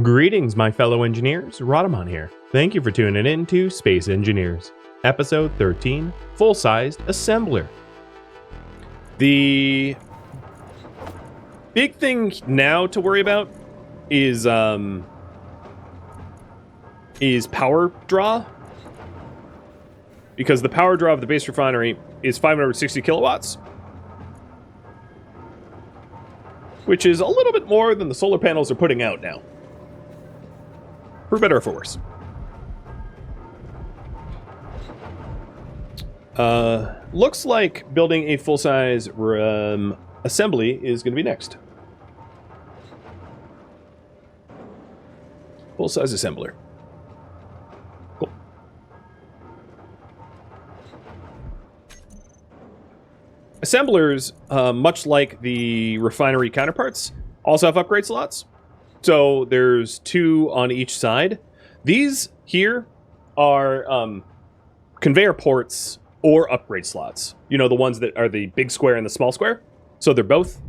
Greetings, my fellow engineers. Rhadamant here. Thank you for tuning in to Space Engineers, Episode 13, Full-Sized Assembler. The big thing now to worry about is power draw. Because the power draw of the base refinery is 560 kilowatts. Which is a little bit more than the solar panels are putting out now. For better or for worse. Looks like building a full-size assembly is going to be next. Full-size assembler. Cool. Assemblers, much like the refinery counterparts, also have upgrade slots. So there's 2 on each side. These here are conveyor ports or upgrade slots. You know, the ones that are the big square and the small square. So they're both.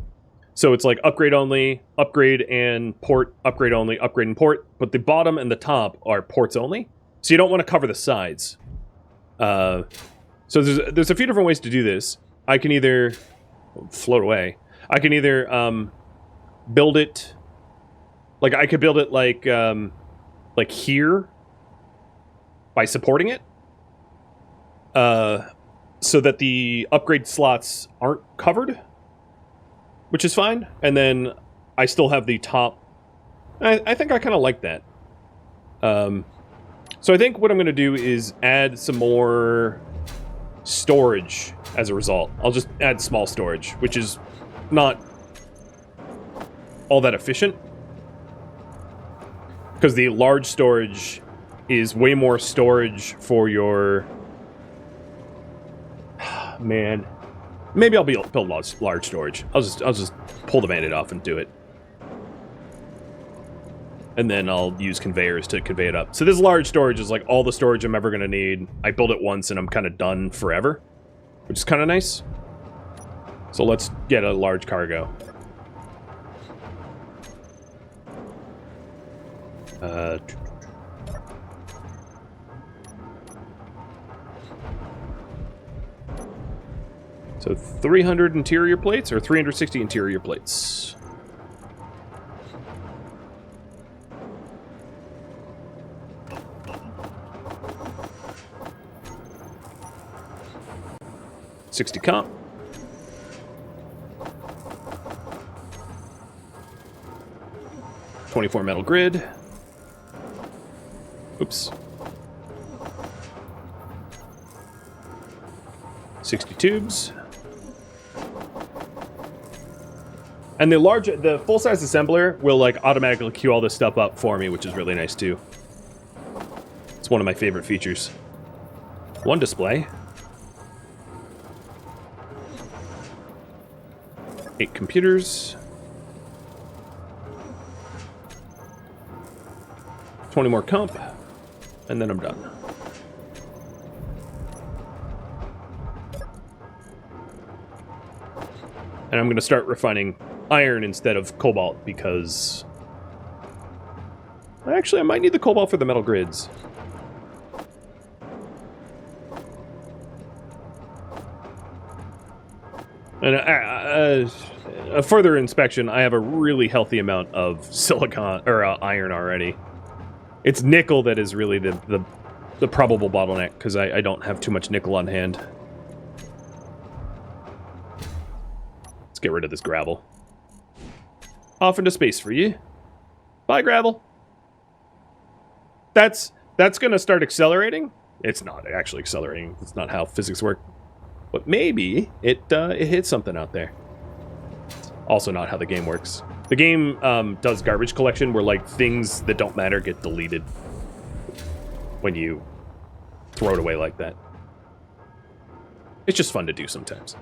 So it's like upgrade only, upgrade and port, upgrade only, upgrade and port. But the bottom and the top are ports only. So you don't want to cover the sides. So there's a few different ways to do this. I can either float away. I can either build it. Like, I could build it like here by supporting it. So that the upgrade slots aren't covered. Which is fine. And then I still have the top. I think I kind of like that. So I think what I'm going to do is add some more storage as a result. I'll just add small storage, which is not all that efficient. Because the large storage is way more storage for your... Man. Maybe I'll build large storage. I'll just pull the Band-Aid off and do it. And then I'll use conveyors to convey it up. So this large storage is like all the storage I'm ever going to need. I build it once and I'm kind of done forever. Which is kind of nice. So let's get a large cargo. So 300 interior plates or 360 interior plates. $60 comp. $24 metal grid. Oops. 60 tubes. And the full-size assembler will like automatically queue all this stuff up for me, which is really nice too. It's one of my favorite features. 1 display. 8 computers. 20 more comp. And then I'm done. And I'm going to start refining iron instead of cobalt because... Actually, I might need the cobalt for the metal grids. And a further inspection, I have a really healthy amount of silicon or iron already. It's nickel that is really the probable bottleneck because I don't have too much nickel on hand. Let's get rid of this gravel. Off into space for you. Bye, gravel. That's gonna start accelerating. It's not actually accelerating. It's not how physics work. But maybe it hits something out there. Also not how the game works. The game does garbage collection where like things that don't matter get deleted when you throw it away like that. It's just fun to do sometimes.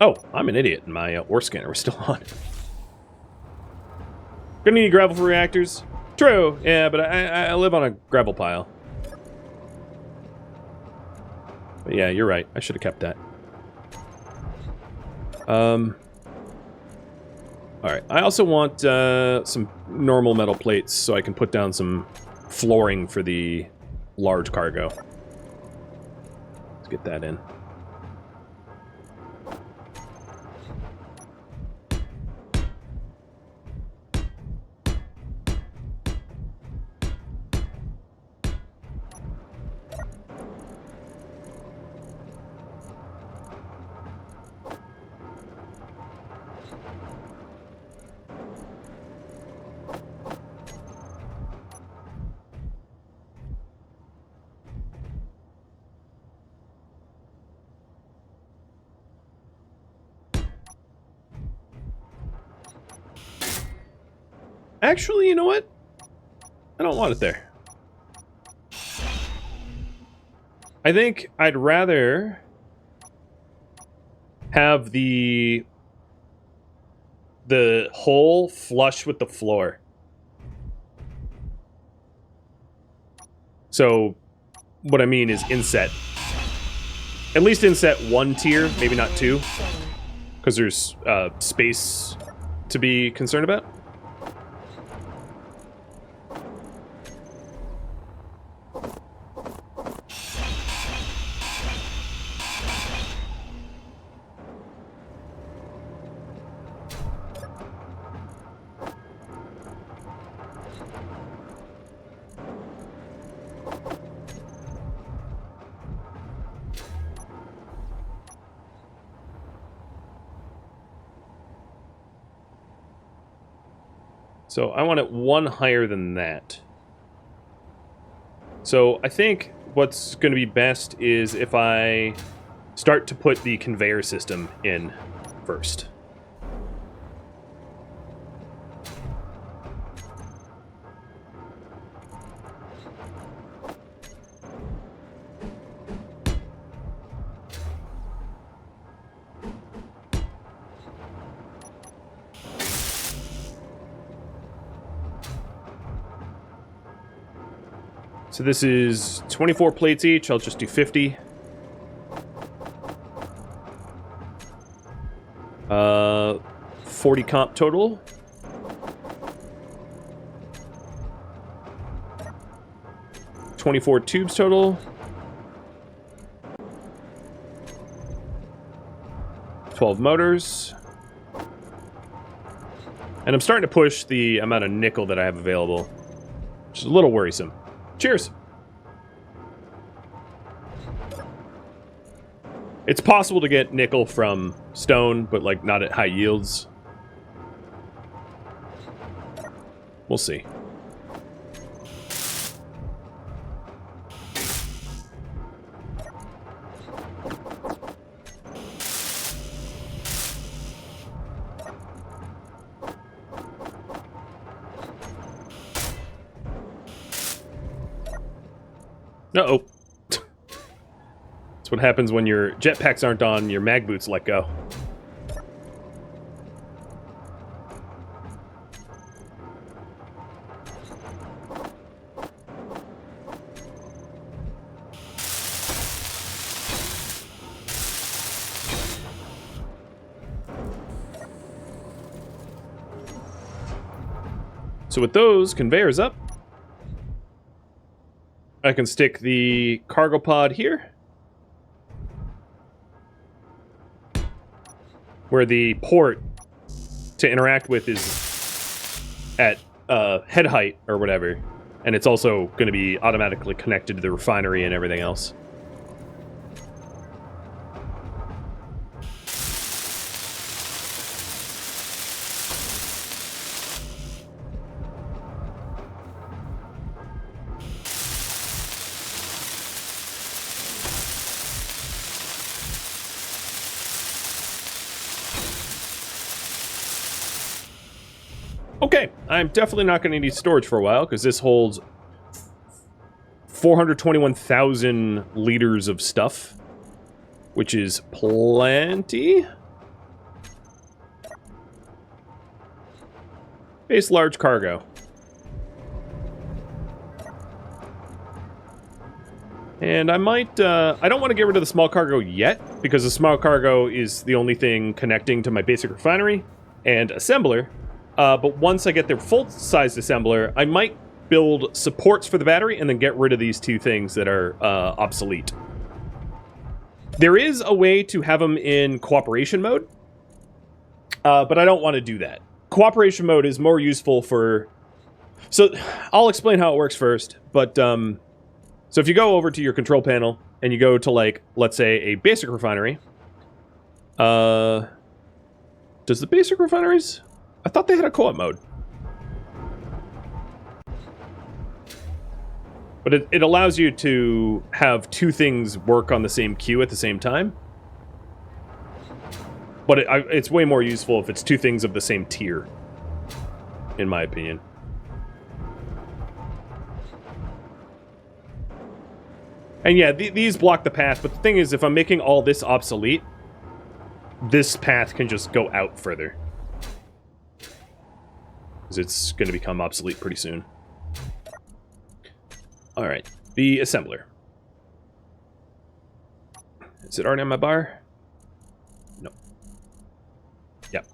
Oh, I'm an idiot and my ore scanner was still on. Gonna need gravel for reactors. True, yeah, but I live on a gravel pile. But yeah, you're right. I should have kept that. Alright, I also want some normal metal plates so I can put down some flooring for the large cargo. Let's get that in. Actually, you know what? I don't want it there. I think I'd rather have the hole flush with the floor. So, what I mean is inset. At least inset 1 tier, maybe not 2. Because there's space to be concerned about. So I want it 1 higher than that. So I think what's going to be best is if I start to put the conveyor system in first. So this is 24 plates each. I'll just do 50. 40 comp total. $24 tubes total. 12 motors. And I'm starting to push the amount of nickel that I have available, which is a little worrisome. Cheers! It's possible to get nickel from stone, but like not at high yields. We'll see. Uh-oh. That's what happens when your jetpacks aren't on, your mag boots let go. So with those conveyors up, I can stick the cargo pod here, where the port to interact with is at head height or whatever, and it's also going to be automatically connected to the refinery and everything else. Okay, I'm definitely not going to need storage for a while, because this holds 421,000 liters of stuff, which is plenty. Base large cargo. And I might, I don't want to get rid of the small cargo yet, because the small cargo is the only thing connecting to my basic refinery and assembler. But once I get their full-sized assembler, I might build supports for the battery and then get rid of these two things that are obsolete. There is a way to have them in cooperation mode, but I don't want to do that. Cooperation mode is more useful for... So, I'll explain how it works first, but, so if you go over to your control panel, and you go to, like, let's say, a basic refinery, does the basic refineries... I thought they had a co-op mode. But it allows you to have two things work on the same queue at the same time. But it's way more useful if it's two things of the same tier, in my opinion. And yeah, these block the path, but the thing is, if I'm making all this obsolete, this path can just go out further. Because it's going to become obsolete pretty soon. Alright, the assembler. Is it already on my bar? No. Yep.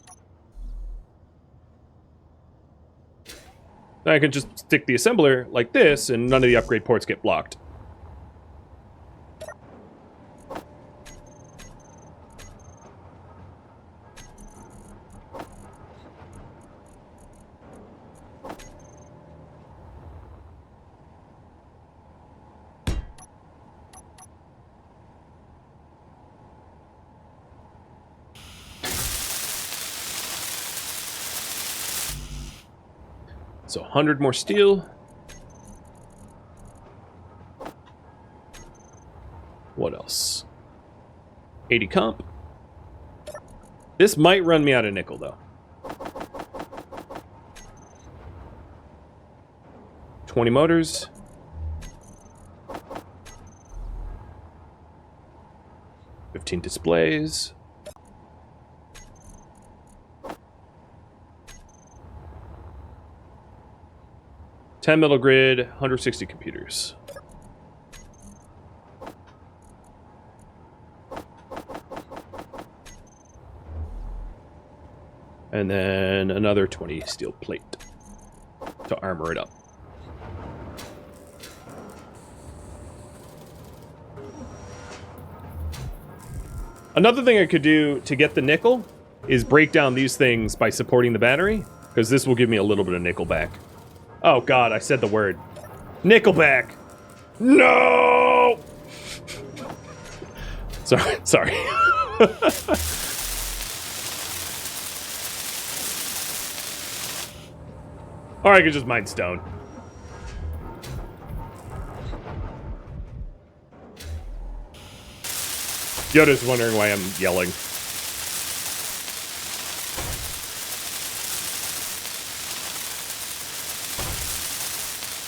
Then I can just stick the assembler like this, and none of the upgrade ports get blocked. So 100 more steel. What else? 80 comp. This might run me out of nickel, though. 20 motors. $15 displays. 10 metal grid, 160 computers. And then another 20 steel plate to armor it up. Another thing I could do to get the nickel is break down these things by supporting the battery, because this will give me a little bit of nickel back. Oh god, I said the word. Nickelback! No! Sorry. Or I could just mine stone. Yoda's wondering why I'm yelling.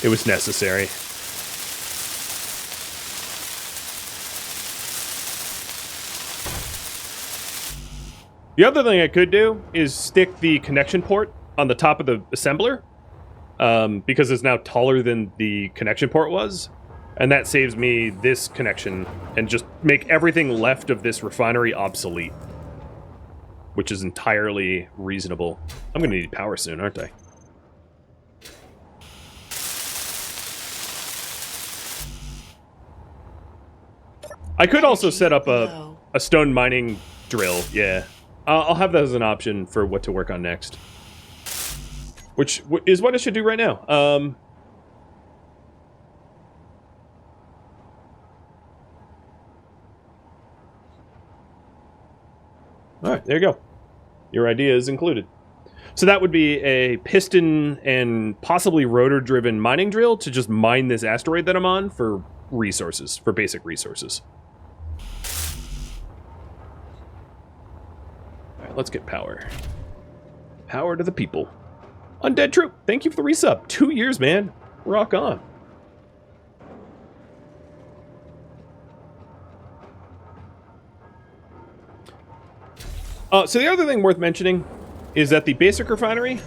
It was necessary. The other thing I could do is stick the connection port on the top of the assembler, because it's now taller than the connection port was, and that saves me this connection, and just make everything left of this refinery obsolete, which is entirely reasonable. I'm gonna need power soon, aren't I? I could also set up a stone mining drill, yeah. I'll have that as an option for what to work on next. Which is what I should do right now. Alright, there you go. Your idea is included. So that would be a piston and possibly rotor-driven mining drill to just mine this asteroid that I'm on for resources, for basic resources. Let's get power. Power to the people. Undead Troop, thank you for the resub. 2 years, man. Rock on. So the other thing worth mentioning is that the basic refinery...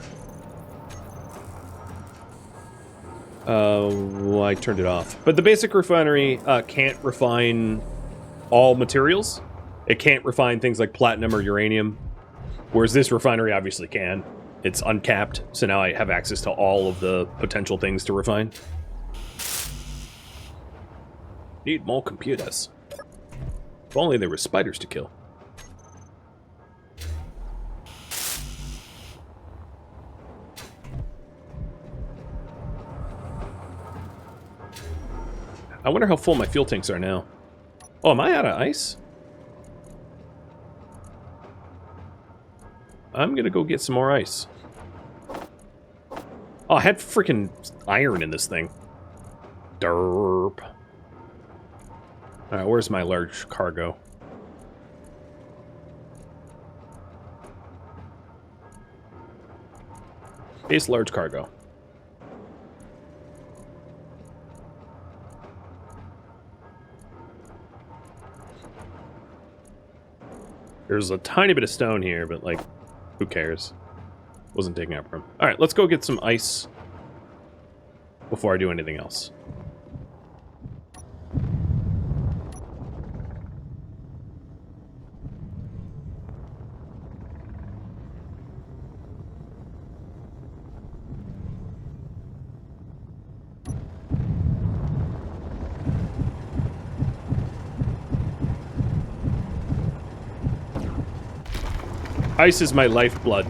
well, I turned it off. But the basic refinery can't refine all materials. It can't refine things like platinum or uranium. Whereas this refinery obviously can. It's uncapped, so now I have access to all of the potential things to refine. Need more computers. If only there were spiders to kill. I wonder how full my fuel tanks are now. Oh, am I out of ice? I'm gonna go get some more ice. Oh, I had freaking iron in this thing. Derp. Alright, where's my large cargo? Base large cargo. There's a tiny bit of stone here, but, like, who cares? Wasn't taking up room. Alright, let's go get some ice before I do anything else. Ice is my lifeblood.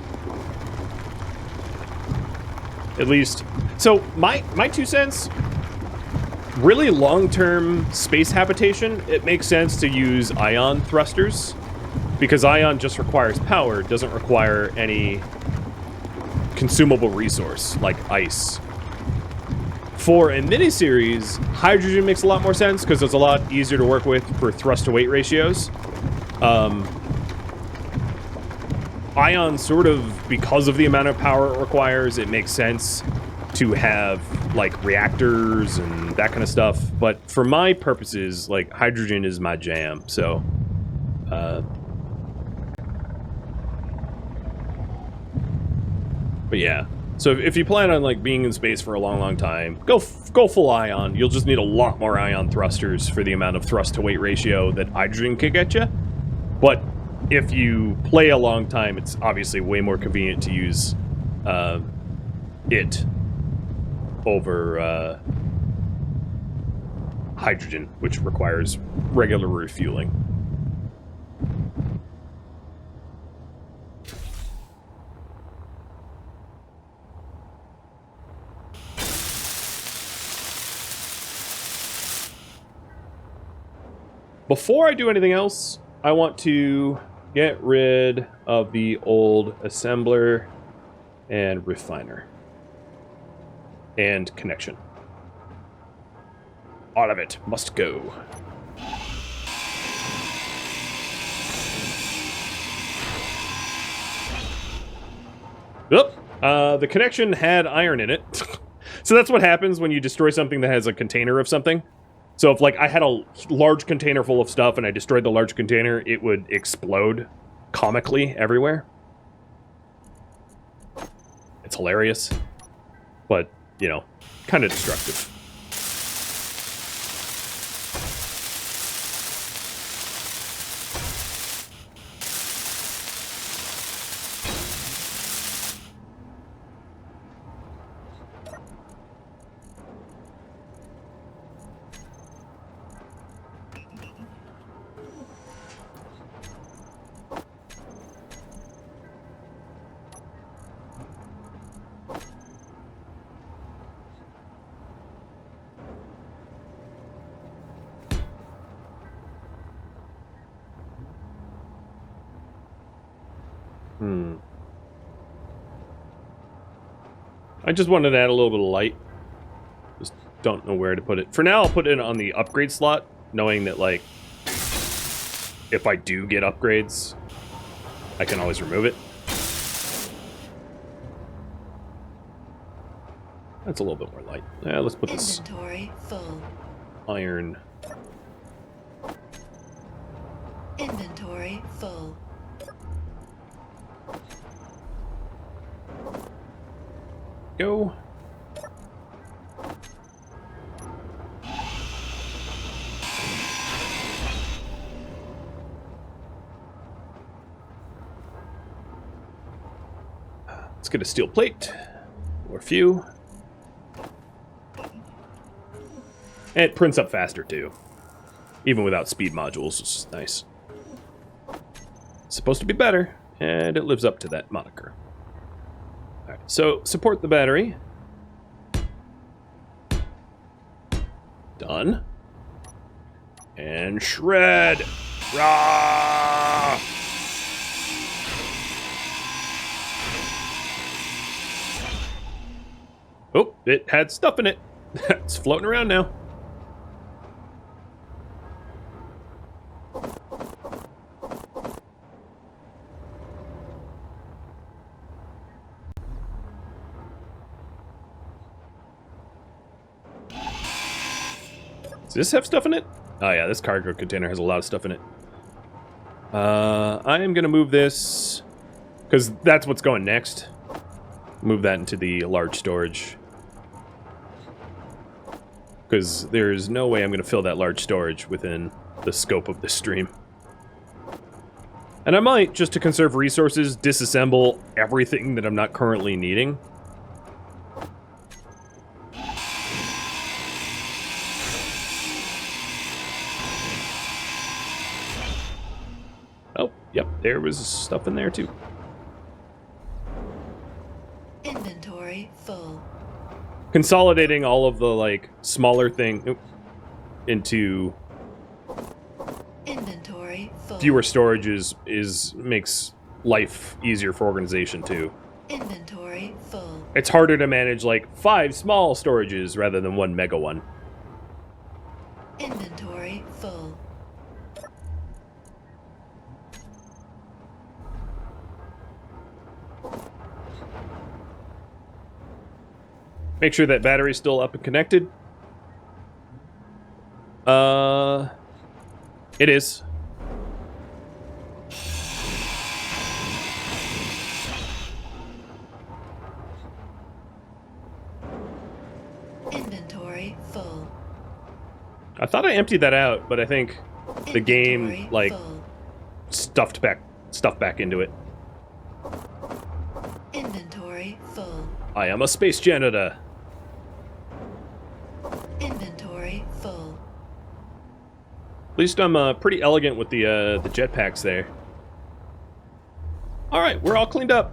At least. So, my 2 cents, really long-term space habitation, it makes sense to use ion thrusters, because ion just requires power, it doesn't require any consumable resource, like ice. For a miniseries, hydrogen makes a lot more sense, because it's a lot easier to work with for thrust-to-weight ratios. Ion, sort of, because of the amount of power it requires, it makes sense to have, like, reactors and that kind of stuff. But for my purposes, like, hydrogen is my jam, so... But yeah. So if you plan on, like, being in space for a long, long time, go full ion. You'll just need a lot more ion thrusters for the amount of thrust-to-weight ratio that hydrogen could get you. But if you play a long time, it's obviously way more convenient to use it over hydrogen, which requires regular refueling. Before I do anything else, I want to get rid of the old assembler and refiner. And connection. All of it must go. Oop! The connection had iron in it. So that's what happens when you destroy something that has a container of something. So if, like, I had a large container full of stuff and I destroyed the large container, it would explode comically everywhere. It's hilarious. But, you know, kind of destructive. I just wanted to add a little bit of light. Just don't know where to put it. For now, I'll put it on the upgrade slot, knowing that, like, if I do get upgrades, I can always remove it. That's a little bit more light. Yeah, let's put this inventory full. Iron. Inventory full. Go. Let's get a steel plate. Or a few. And it prints up faster, too. Even without speed modules, which is nice. It's supposed to be better, and it lives up to that moniker. Alright, so support the battery. Done. And shred! Rah! Oh, it had stuff in it. It's floating around now. Does this have stuff in it? Oh yeah, this cargo container has a lot of stuff in it. I am going to move this, because that's what's going next. Move that into the large storage. Because there's no way I'm going to fill that large storage within the scope of this stream. And I might, just to conserve resources, disassemble everything that I'm not currently needing. Oh, yep, there was stuff in there too. Inventory full. Consolidating all of the, like, smaller thing into Inventory full. fewer storages makes life easier for organization too. Inventory full. It's harder to manage like 5 small storages rather than 1 mega one. Inventory full. Make sure that battery's still up and connected. It is. Inventory full. I thought I emptied that out, but I think the game Inventory like full. stuff back into it. Inventory full. I am a space janitor. Inventory full. At least I'm pretty elegant with the jetpacks there. All right, we're all cleaned up.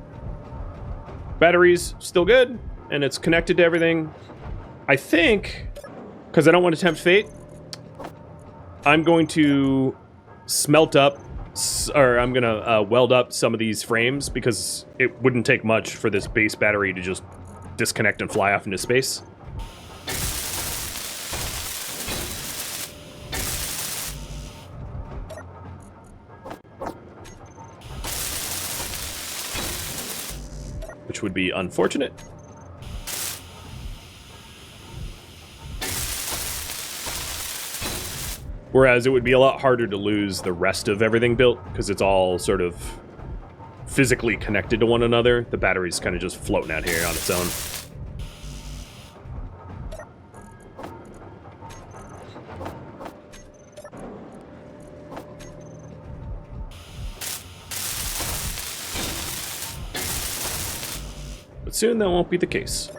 Battery's still good, and it's connected to everything. I think, because I don't want to tempt fate, I'm going to smelt up, or I'm gonna weld up some of these frames because it wouldn't take much for this base battery to just disconnect and fly off into space. Which would be unfortunate. Whereas it would be a lot harder to lose the rest of everything built, because it's all sort of physically connected to one another. The battery's kind of just floating out here on its own. But soon that won't be the case.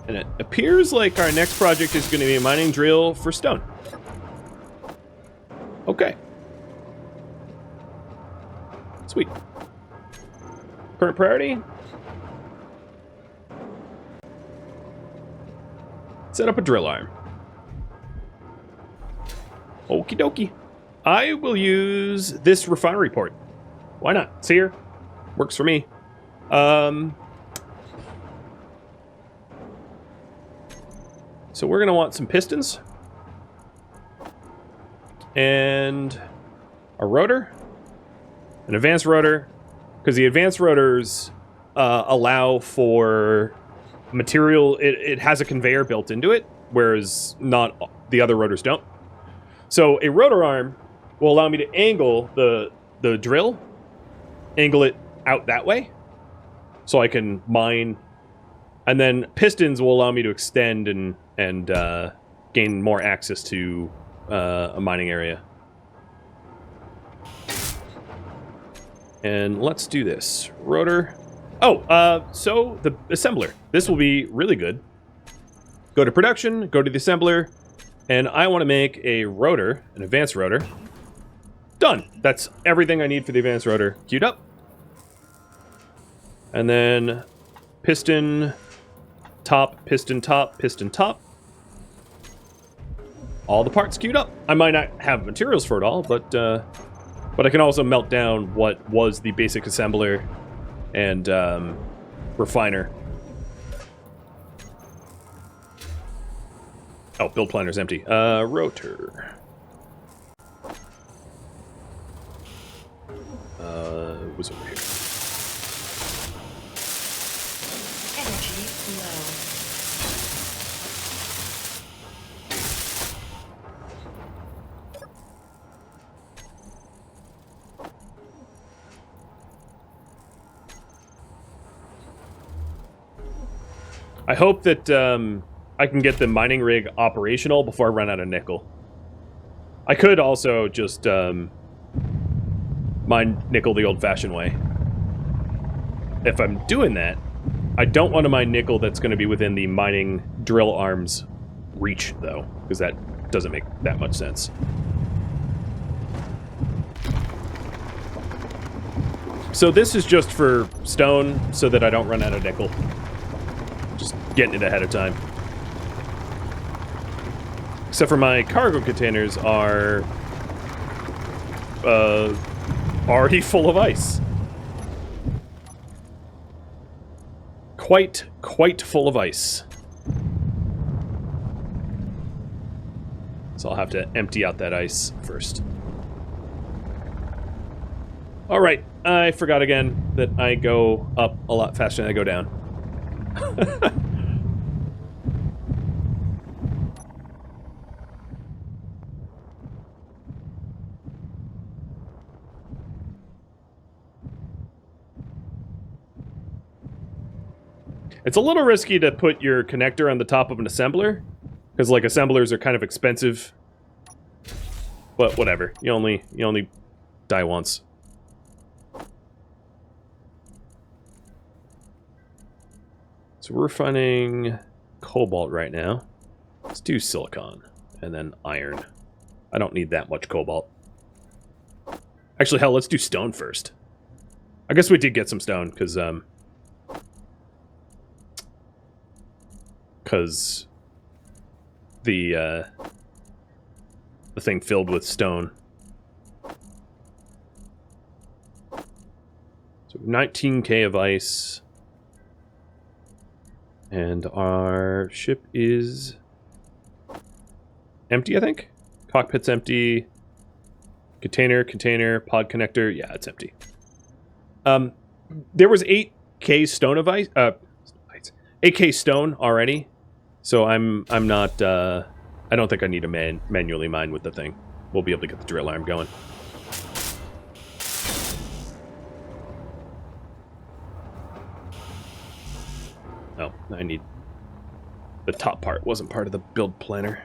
And it appears like our next project is going to be a mining drill for stone. Okay. Sweet. Current priority. Set up a drill arm. Okie dokie. I will use this refinery port. Why not? It's here. Works for me. So we're going to want some pistons. And a rotor. An advanced rotor. Because the advanced rotors allow for material. It has a conveyor built into it, whereas not the other rotors don't. So a rotor arm will allow me to angle the drill. Angle it out that way. So I can mine. And then pistons will allow me to extend and gain more access to a mining area. And let's do this. Rotor. Oh, so the assembler. This will be really good. Go to production, go to the assembler, and I want to make a rotor, an advanced rotor. Done. That's everything I need for the advanced rotor. Queued up. And then piston, top, piston, top, piston, top. All the parts queued up. I might not have materials for it all, but I can also melt down what was the basic assembler and refiner. Oh, build planner's empty. Rotor. It was over here. Energy low. I hope that I can get the mining rig operational before I run out of nickel. I could also just mine nickel the old-fashioned way. If I'm doing that, I don't want to mine nickel that's going to be within the mining drill arms reach, though, because that doesn't make that much sense. So this is just for stone, so that I don't run out of nickel. Just getting it ahead of time. Except for my cargo containers are already full of ice. Quite full of ice. So I'll have to empty out that ice first. Alright, I forgot again that I go up a lot faster than I go down. It's a little risky to put your connector on the top of an assembler, because like assemblers are kind of expensive. But whatever, you only die once. So we're refining cobalt right now. Let's do silicon and then iron. I don't need that much cobalt. Actually, hell, let's do stone first. I guess we did get some stone because the thing filled with stone. So 19k of ice. And our ship is empty, I think. Cockpit's empty. Container, pod connector. Yeah, it's empty. There was 8k stone of ice. 8k stone already. So I'm not. I don't think I need to manually mine with the thing. We'll be able to get the drill arm going. Oh, I need... The top part wasn't part of the build planner.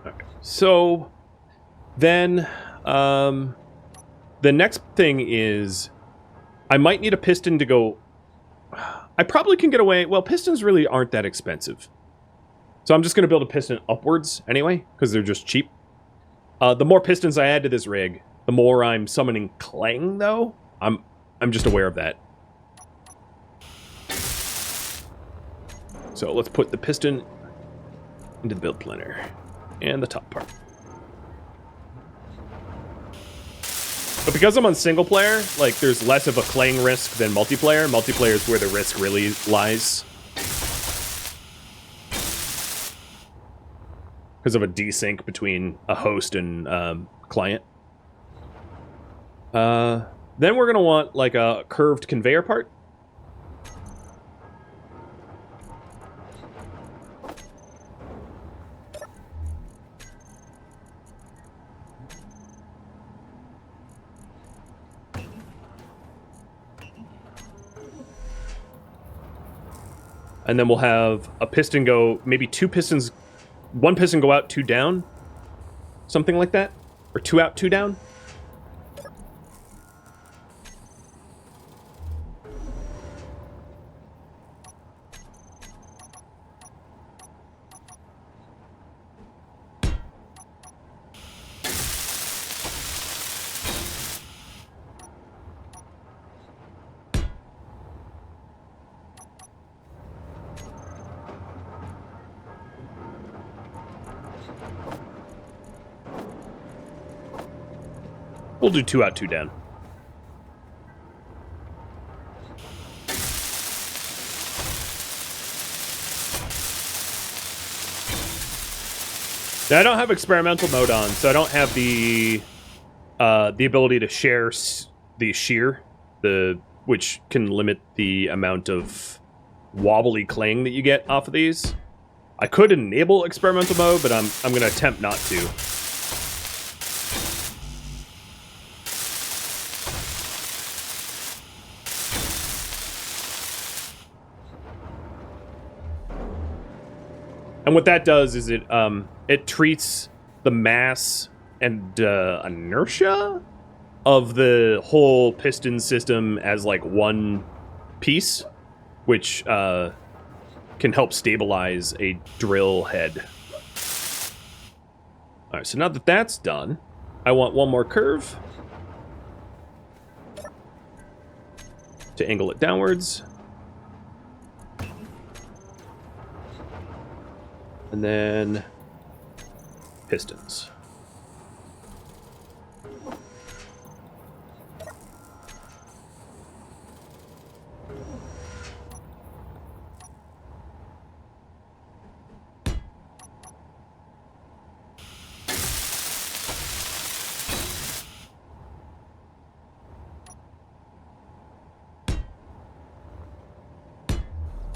Okay. So, then, the next thing is... I might need a piston to go... I probably can get away... Well, pistons really aren't that expensive. So I'm just going to build a piston upwards anyway, because they're just cheap. The more pistons I add to this rig, the more I'm summoning Clang, though. I'm just aware of that. So let's put the piston into the build planner and the top part. But because I'm on single player, like there's less of a Clang risk than multiplayer. Multiplayer is where the risk really lies. Because of a desync between a host and client. Then we're going to want, like, a curved conveyor part. And then we'll have a piston go, maybe two pistons, one piston go out, two down. Something like that. Or two out, two down. We'll do two out, two down. Now, I don't have experimental mode on, so I don't have the ability to share the shear, which can limit the amount of wobbly clang that you get off of these. I could enable experimental mode, but I'm going to attempt not to. And what that does is it treats the mass and inertia of the whole piston system as like one piece, which can help stabilize a drill head. All right, so now that that's done, I want one more curve to angle it downwards. And then pistons.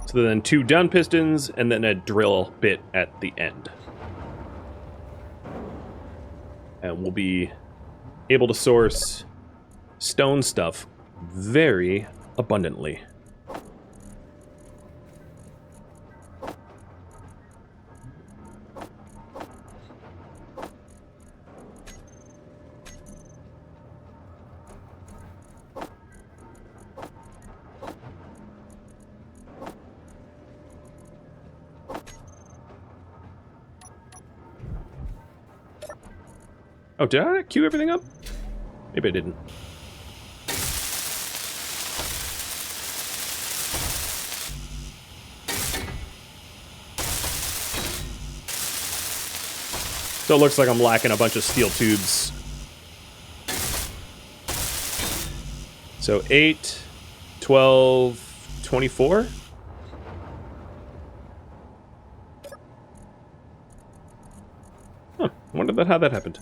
So then two down pistons, and then a drill bit at the end. And we'll be able to source stone stuff very abundantly. Oh, did I queue everything up? Maybe I didn't. So it looks like I'm lacking a bunch of steel tubes. So 8, 12, 24. Huh, I wonder how that happened.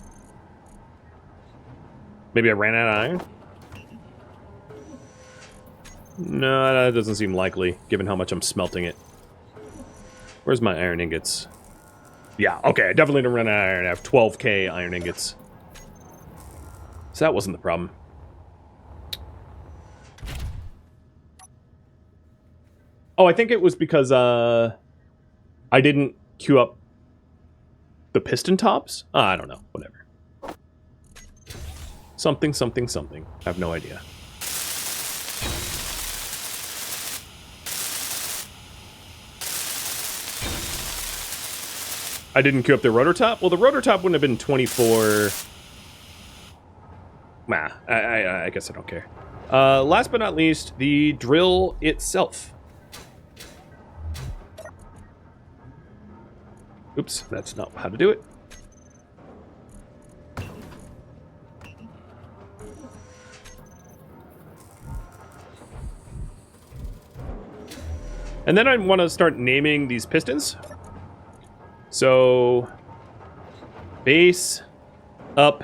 Maybe I ran out of iron? No, that doesn't seem likely, given how much I'm smelting it. Where's my iron ingots? Yeah, okay, I definitely didn't run out of iron. I have 12k iron ingots. So that wasn't the problem. Oh, I think it was because I didn't queue up the piston tops? I don't know, whatever. Something, something, something. I have no idea. I didn't queue up the rotor top? Well, the rotor top wouldn't have been 24... Nah, I guess I don't care. Last but not least, the drill itself. Oops, that's not how to do it. And then I want to start naming these pistons. So, base, up,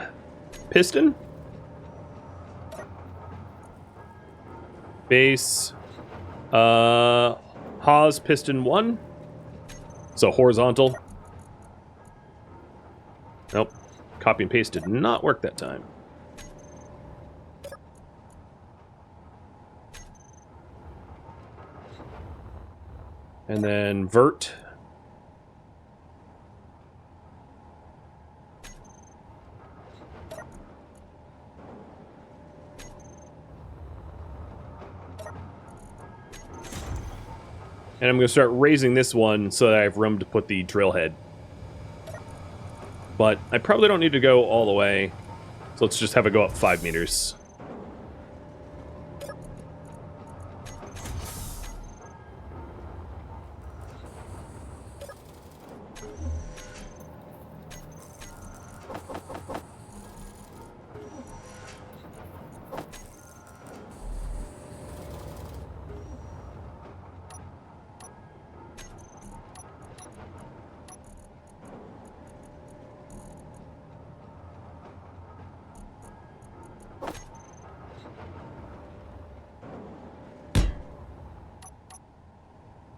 piston. Base, Haas piston 1. So horizontal. Nope. Copy and paste did not work that time. And then vert. And I'm going to start raising this one so that I have room to put the drill head. But I probably don't need to go all the way. So let's just have it go up 5 meters.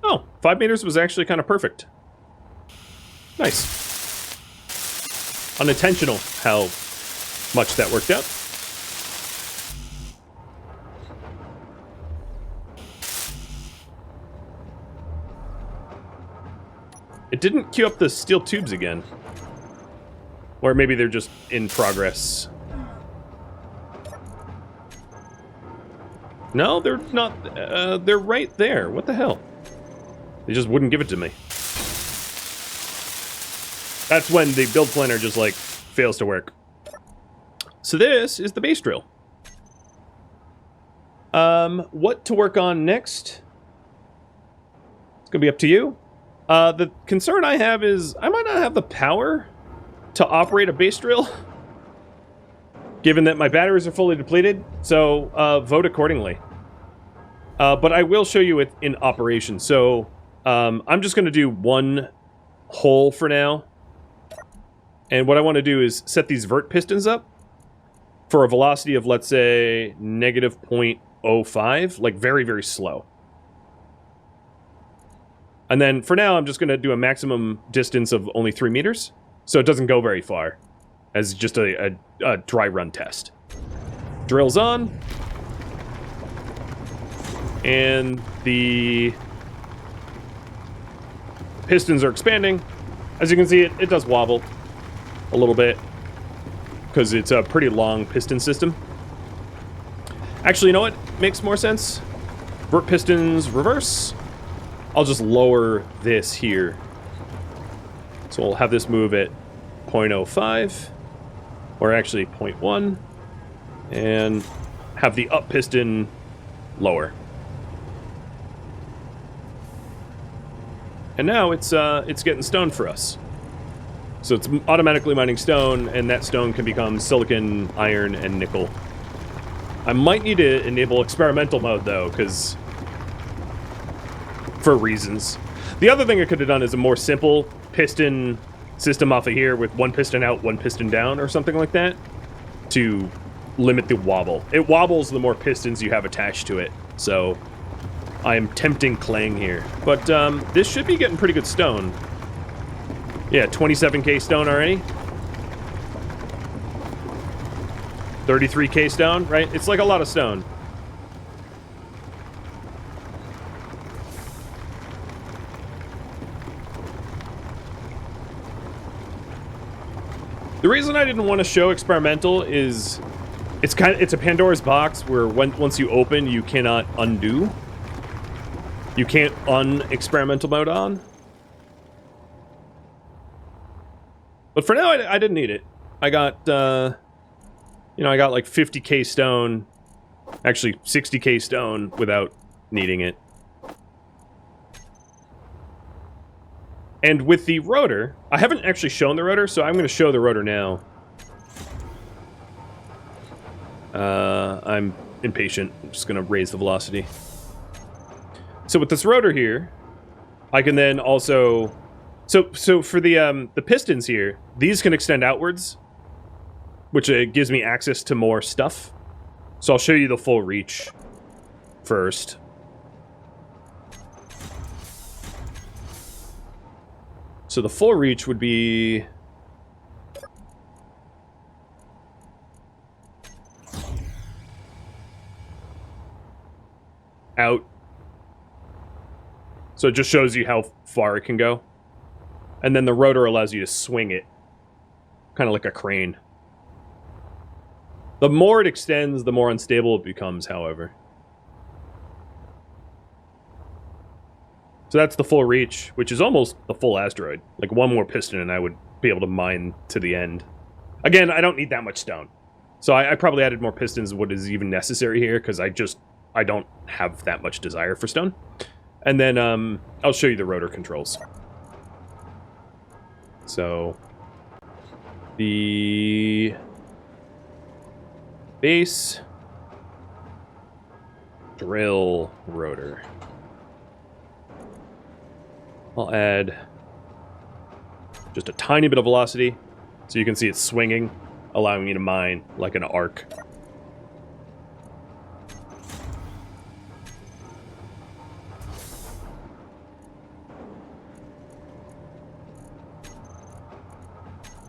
Oh, 5 meters was actually kind of perfect. Nice. Unintentional how much that worked out. It didn't queue up the steel tubes again. Or maybe they're just in progress. No, they're not. They're right there. What the hell? They just wouldn't give it to me. That's when the build planner just, like, fails to work. So this is the base drill. What to work on next? It's gonna be up to you. The concern I have is I might not have the power to operate a base drill, given that my batteries are fully depleted, so vote accordingly. But I will show you it in operation. So I'm just going to do one hole for now. And what I want to do is set these vert pistons up for a velocity of, let's say, negative 0.05, like very, very slow. And then for now, I'm just going to do a maximum distance of only 3 meters, so it doesn't go very far, as just a dry run test. Drill's on. And the pistons are expanding. As you can see, it does wobble a little bit, because it's a pretty long piston system. Actually, you know what makes more sense? Vert pistons reverse. I'll just lower this here. So we'll have this move at 0.05, or actually 0.1, and have the up piston lower. And now it's getting stone for us. So it's automatically mining stone, and that stone can become silicon, iron, and nickel. I might need to enable experimental mode, though, because... for reasons. The other thing I could have done is a more simple piston system off of here with one piston out, one piston down, or something like that, to limit the wobble. It wobbles the more pistons you have attached to it, so I am tempting Clang here. But this should be getting pretty good stone. Yeah, 27k stone already. 33k stone, right? It's like a lot of stone. The reason I didn't want to show experimental is it's a Pandora's box where once you open, you cannot undo. You can't un-experimental mode on. But for now, I didn't need it. I got, you know, I got like 50k stone, actually 60k stone without needing it. And with the rotor, I haven't actually shown the rotor, so I'm going to show the rotor now. I'm impatient. I'm just going to raise the velocity. So with this rotor here, I can then also... So for the pistons here, these can extend outwards, which gives me access to more stuff. So I'll show you the full reach first. So the full reach would be... out. So it just shows you how far it can go. And then the rotor allows you to swing it, kind of like a crane. The more it extends, the more unstable it becomes, however. So that's the full reach, which is almost the full asteroid. Like one more piston and I would be able to mine to the end. Again, I don't need that much stone. So I probably added more pistons than what is even necessary here, because I don't have that much desire for stone. And then I'll show you the rotor controls. So the base drill rotor. I'll add just a tiny bit of velocity so you can see it swinging, allowing me to mine like an arc.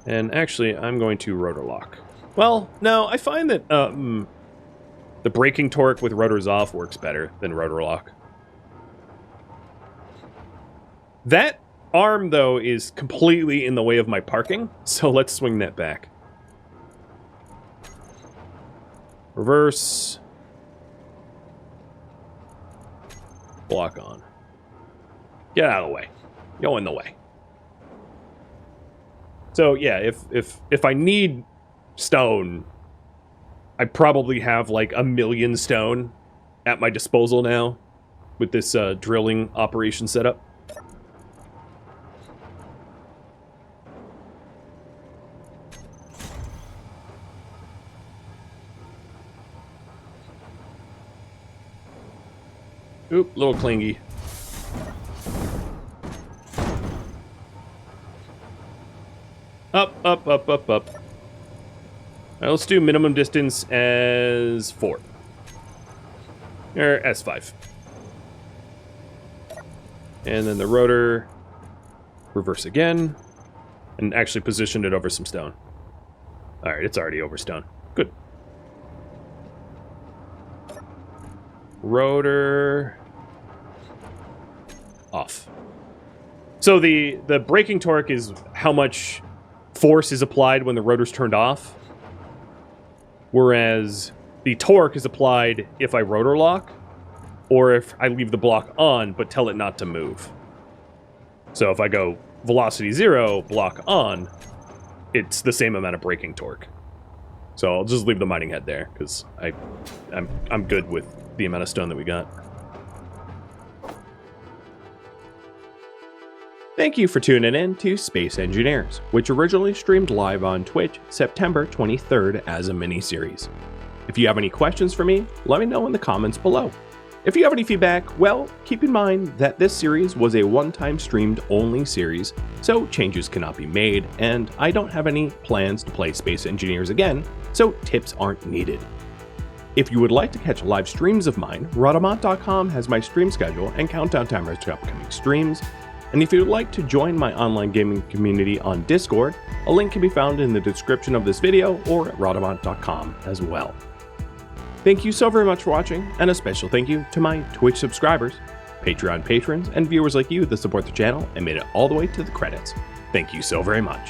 And actually, I'm going to rotor lock. Well, no, I find that the braking torque with rotors off works better than rotor lock. That arm, though, is completely in the way of my parking, so let's swing that back. Reverse. Block on. Get out of the way. Go in the way. So yeah, if I need stone, I probably have like 1,000,000 stone at my disposal now with this drilling operation setup. Oop, little clingy. Up, up, up, up, up. All right, let's do minimum distance as 4. Or as 5. And then the rotor, reverse again, and actually positioned it over some stone. All right, it's already over stone. Good. Rotor off. So the braking torque is how much force is applied when the rotor's turned off, whereas the torque is applied if I rotor lock, or if I leave the block on but tell it not to move. So if I go velocity 0, block on, it's the same amount of braking torque. So I'll just leave the mining head there, because I'm good with the amount of stone that we got. Thank you for tuning in to Space Engineers, which originally streamed live on Twitch September 23rd as a mini-series. If you have any questions for me, let me know in the comments below. If you have any feedback, well, keep in mind that this series was a one-time streamed only series, so changes cannot be made, and I don't have any plans to play Space Engineers again, so tips aren't needed. If you would like to catch live streams of mine, Rhadamant.com has my stream schedule and countdown timers to upcoming streams. And if you would like to join my online gaming community on Discord, a link can be found in the description of this video or at Rhadamant.com as well. Thank you so very much for watching, and a special thank you to my Twitch subscribers, Patreon patrons, and viewers like you that support the channel and made it all the way to the credits. Thank you so very much.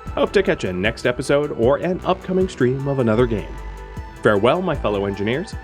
Hope to catch a next episode or an upcoming stream of another game. Farewell, my fellow engineers,